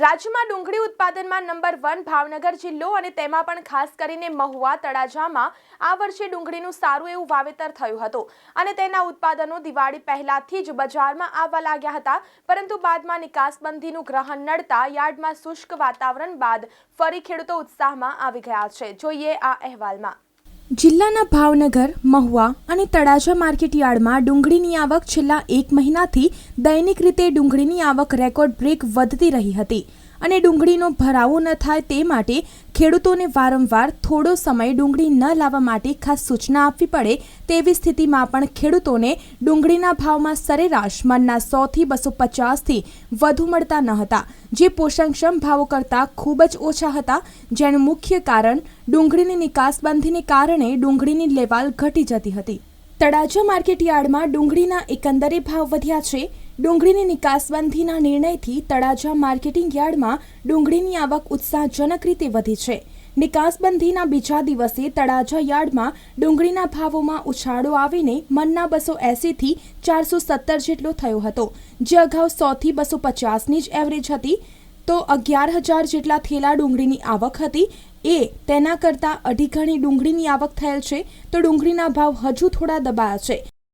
રાજ્યમાં ડુંગળી ઉત્પાદનમાં નંબર 1 ભાવનગર જિલ્લો અને તેમાં પણ ખાસ કરીને મહુવા તળાજામાં આ વર્ષે ડુંગળીનું સારું એવું વાવેતર થયું હતું અને તેના ઉત્પાદનો દિવાળી પહેલાથી જ બજારમાં આવવા લાગ્યા હતા, પરંતુ બાદમાં નિકાસબંધીનું ગ્રહણ નડતા યાર્ડમાં શુષ્ક વાતાવરણ બાદ ફરી ખેડૂતો ઉત્સાહમાં આવી ગયા છે। જોઈએ આ અહેવાલમાં। જિલ્લાના ભાવનગર, મહુવા અને તળાજા માર્કેટયાર્ડમાં ડુંગળીની આવક છેલ્લા 1 મહિનાથી દૈનિક રીતે ડુંગળીની આવક રેકોર્ડ બ્રેક વધતી રહી હતી અને ડુંગળીનો ભરાવો ન થાય તે માટે ખેડૂતોને વારંવાર થોડો સમય ડુંગળી ન લાવવા માટે ખાસ સૂચના આપવી પડે તેવી સ્થિતિમાં પણ ખેડૂતોને ડુંગળીના ભાવમાં સરેરાશ મણના 100 થી 250 થી વધુ મળતા ન હતા, જે પોષણક્ષમ ભાવો કરતાં ખૂબ જ ઓછા હતા, જેનું મુખ્ય કારણ ડુંગળીની નિકાસબંધીને કારણે ડુંગળીની લેવાલ ઘટી જતી હતી। તળાજા માર્કેટયાર્ડમાં ડુંગળીના એકંદરે ભાવ વધ્યા છે। ડુંગળીની નિકાસબંધીના નિર્ણયથી તળાજા માર્કેટિંગ યાર્ડમાં ડુંગળીની આવક ઉત્સાહજનક રીતે વધી છે। નિકાસબંધીના બીજા દિવસે તળાજા યાર્ડમાં ડુંગળીના ભાવોમાં ઉછાળો આવીને મણના 280 થી 470 જેટલો થયો હતો, જે અગાઉ 100 થી 250ની જ એવરેજ હતી, તો 11,000 જેટલા થેલા ડુંગળીની આવક હતી। તેના કરતાં અઢી ગણી ડુંગળીની આવક થયેલ છે, તો ડુંગળીના ભાવ હજુ થોડા દબાયા છે।